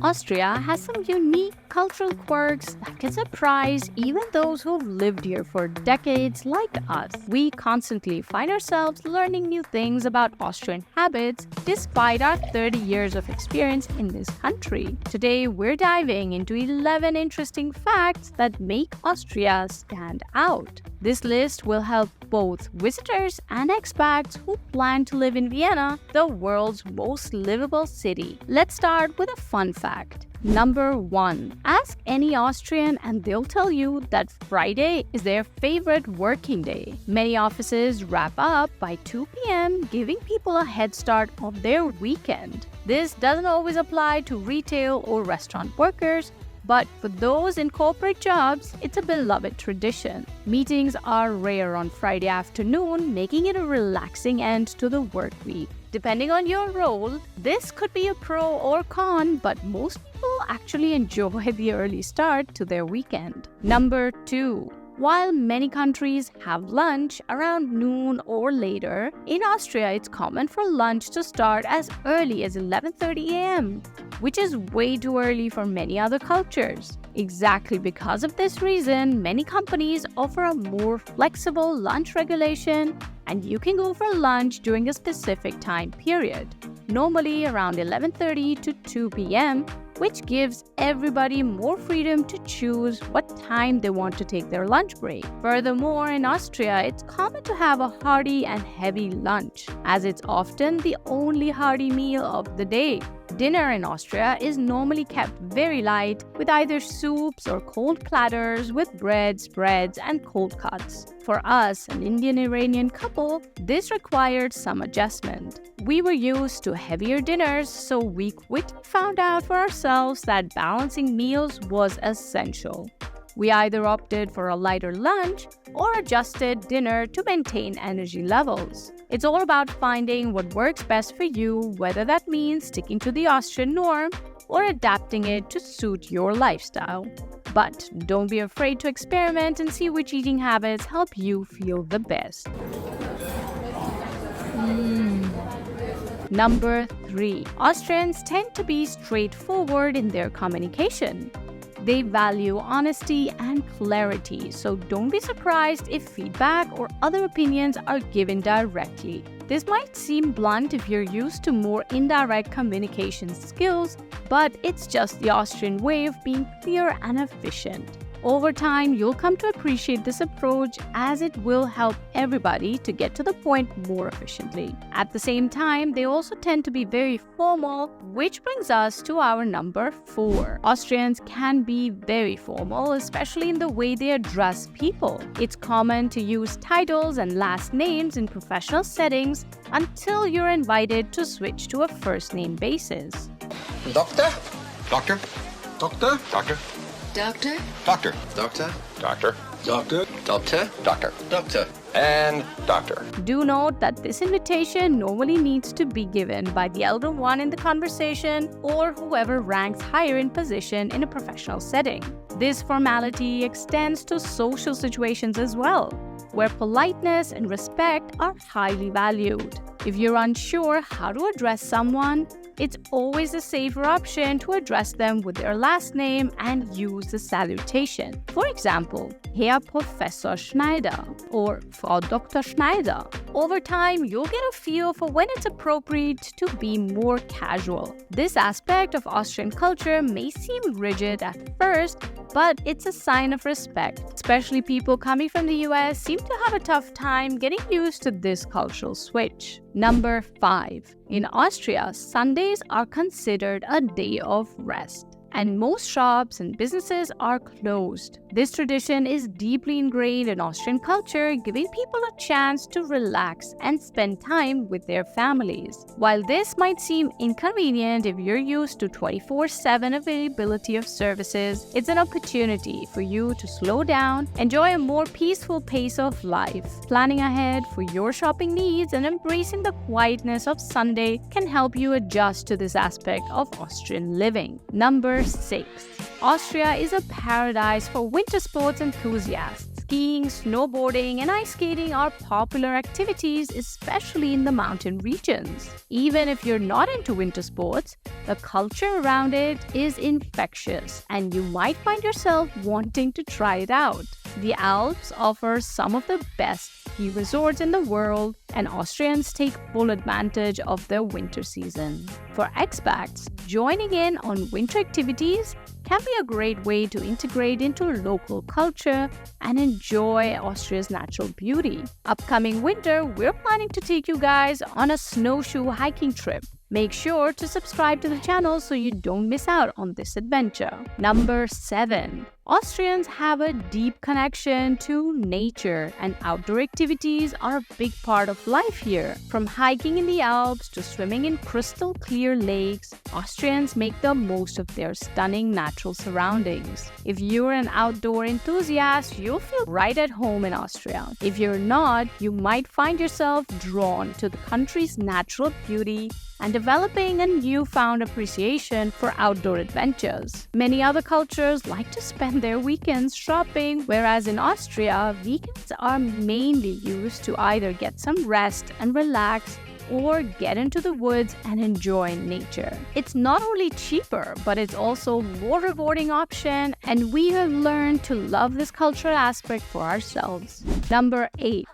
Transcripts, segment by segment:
Austria has some unique cultural quirks that can surprise even those who've lived here for decades like us. We constantly find ourselves learning new things about Austrian habits despite our 30 years of experience in this country. Today, we're diving into 11 interesting facts that make Austria stand out. This list will help both visitors and expats who plan to live in Vienna, the world's most livable city. Let's start with a fun fact. Number 1. Ask any Austrian and they'll tell you that Friday is their favorite working day. Many offices wrap up by 2 p.m., giving people a head start of their weekend. This doesn't always apply to retail or restaurant workers, but for those in corporate jobs, it's a beloved tradition. Meetings are rare on Friday afternoon, making it a relaxing end to the work week. Depending on your role, this could be a pro or con, but most people actually enjoy the early start to their weekend. Number 2. While many countries have lunch around noon or later, in Austria it's common for lunch to start as early as 11:30 a.m., which is way too early for many other cultures. Exactly because of this reason, many companies offer a more flexible lunch regulation, and you can go for lunch during a specific time period, normally around 11:30 to 2 p.m., which gives everybody more freedom to choose what time they want to take their lunch break. Furthermore, in Austria, it's common to have a hearty and heavy lunch, as it's often the only hearty meal of the day. Dinner in Austria is normally kept very light, with either soups or cold platters with breads, spreads, and cold cuts. For us, an Indian-Iranian couple, this required some adjustment. We were used to heavier dinners, so we quickly found out for ourselves that balancing meals was essential. We either opted for a lighter lunch or adjusted dinner to maintain energy levels. It's all about finding what works best for you, whether that means sticking to the Austrian norm or adapting it to suit your lifestyle. But don't be afraid to experiment and see which eating habits help you feel the best. Number 3. Austrians tend to be straightforward in their communication. They value honesty and clarity, so don't be surprised if feedback or other opinions are given directly. This might seem blunt if you're used to more indirect communication skills, but it's just the Austrian way of being clear and efficient. Over time, you'll come to appreciate this approach as it will help everybody to get to the point more efficiently. At the same time, they also tend to be very formal, which brings us to our number 4. Austrians can be very formal, especially in the way they address people. It's common to use titles and last names in professional settings until you're invited to switch to a first-name basis. Doctor? Doctor? Doctor? Doctor? Doctor? Doctor. Doctor? Doctor. Doctor? Doctor? Doctor. Doctor? And doctor. Do note that this invitation normally needs to be given by the elder one in the conversation or whoever ranks higher in position in a professional setting. This formality extends to social situations as well, where politeness and respect are highly valued. If you're unsure how to address someone, it's always a safer option to address them with their last name and use the salutation. For example, Herr Professor Schneider or Frau Dr. Schneider. Over time, you'll get a feel for when it's appropriate to be more casual. This aspect of Austrian culture may seem rigid at first, but it's a sign of respect. Especially people coming from the US seem to have a tough time getting used to this cultural switch. Number 5. In Austria, Sundays are considered a day of rest, and most shops and businesses are closed. This tradition is deeply ingrained in Austrian culture, giving people a chance to relax and spend time with their families. While this might seem inconvenient if you're used to 24/7 availability of services, it's an opportunity for you to slow down, enjoy a more peaceful pace of life. Planning ahead for your shopping needs and embracing the quietness of Sunday can help you adjust to this aspect of Austrian living. Number 6. Austria is a paradise for winter sports enthusiasts. Skiing, snowboarding, and ice skating are popular activities, especially in the mountain regions. Even if you're not into winter sports, the culture around it is infectious, and you might find yourself wanting to try it out. The Alps offer some of the best ski resorts in the world, and Austrians take full advantage of their winter season. For expats, joining in on winter activities can be a great way to integrate into local culture and enjoy Austria's natural beauty. Upcoming winter, we're planning to take you guys on a snowshoe hiking trip. Make sure to subscribe to the channel so you don't miss out on this adventure. Number 7. Austrians have a deep connection to nature, and outdoor activities are a big part of life here. From hiking in the Alps to swimming in crystal clear lakes, Austrians make the most of their stunning natural surroundings. If you're an outdoor enthusiast, you'll feel right at home in Austria. If you're not, you might find yourself drawn to the country's natural beauty and developing a newfound appreciation for outdoor adventures. Many other cultures like to spend their weekends shopping, whereas in Austria, weekends are mainly used to either get some rest and relax or get into the woods and enjoy nature. It's not only cheaper, but it's also a more rewarding option, and we have learned to love this cultural aspect for ourselves. Number 8.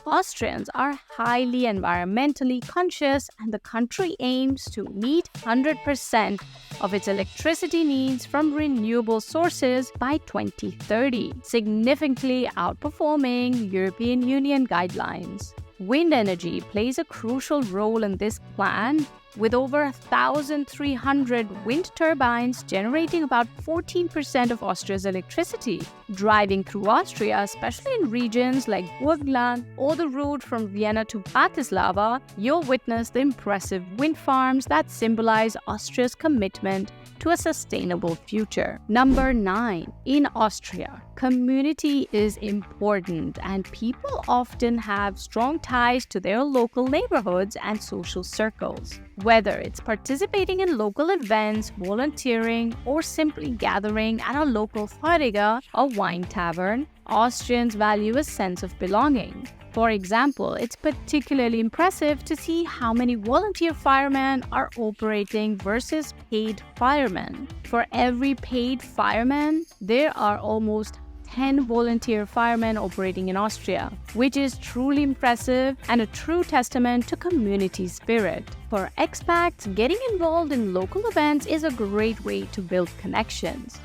Austrians are highly environmentally conscious, and the country aims to meet 100% of its electricity needs from renewable sources by 2030, significantly outperforming European Union guidelines. Wind energy plays a crucial role in this plan, with over 1,300 wind turbines generating about 14% of Austria's electricity. Driving through Austria, especially in regions like Burgenland or the route from Vienna to Bratislava, you'll witness the impressive wind farms that symbolize Austria's commitment to a sustainable future. Number 9. In Austria, community is important, and people often have strong ties to their local neighborhoods and social circles. Whether it's participating in local events, volunteering, or simply gathering at a local Feuriger, a wine tavern, Austrians value a sense of belonging. For example, it's particularly impressive to see how many volunteer firemen are operating versus paid firemen. For every paid fireman, there are almost 10 volunteer firemen operating in Austria, which is truly impressive and a true testament to community spirit. For expats, getting involved in local events is a great way to build connections.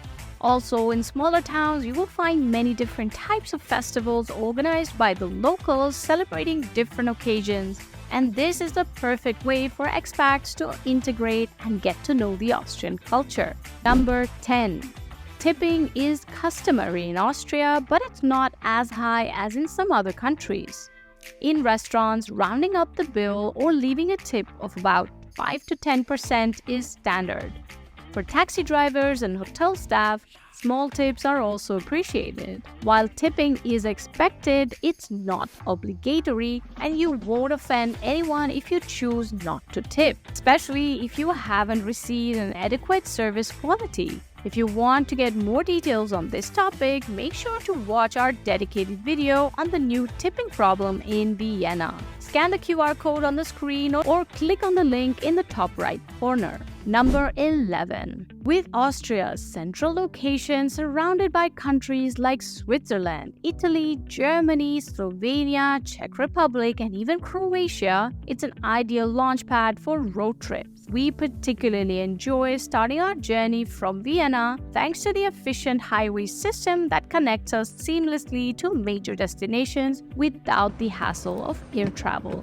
Also, in smaller towns, you will find many different types of festivals organized by the locals celebrating different occasions, and this is the perfect way for expats to integrate and get to know the Austrian culture. Number 10. Tipping is customary in Austria, but it's not as high as in some other countries. In restaurants, rounding up the bill or leaving a tip of about 5 to 10% is standard. For taxi drivers and hotel staff, small tips are also appreciated. While tipping is expected, it's not obligatory, and you won't offend anyone if you choose not to tip, especially if you haven't received an adequate service quality. If you want to get more details on this topic, make sure to watch our dedicated video on the new tipping problem in Vienna. Scan the QR code on the screen or click on the link in the top right corner. Number 11. With Austria's central location surrounded by countries like Switzerland, Italy, Germany, Slovenia, Czech Republic, and even Croatia, it's an ideal launchpad for road trips. We particularly enjoy starting our journey from Vienna thanks to the efficient highway system that connects us seamlessly to major destinations without the hassle of air travel.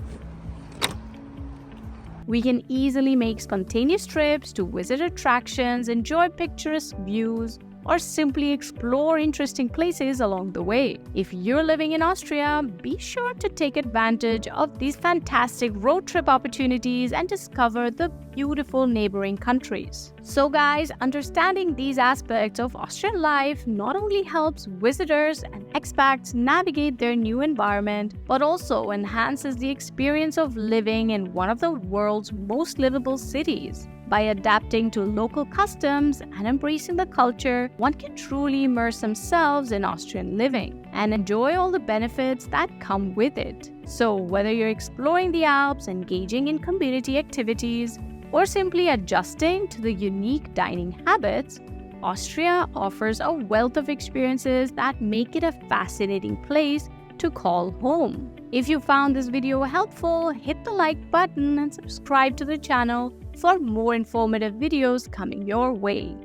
We can easily make spontaneous trips to visit attractions, enjoy picturesque views, or simply explore interesting places along the way. If you're living in Austria, be sure to take advantage of these fantastic road trip opportunities and discover the beautiful neighboring countries. So guys, understanding these aspects of Austrian life not only helps visitors and expats navigate their new environment, but also enhances the experience of living in one of the world's most livable cities. By adapting to local customs and embracing the culture, one can truly immerse themselves in Austrian living and enjoy all the benefits that come with it. So, whether you're exploring the Alps, engaging in community activities, or simply adjusting to the unique dining habits, Austria offers a wealth of experiences that make it a fascinating place to call home. If you found this video helpful, hit the like button and subscribe to the channel for more informative videos coming your way.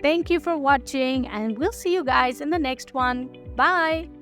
Thank you for watching, and we'll see you guys in the next one. Bye!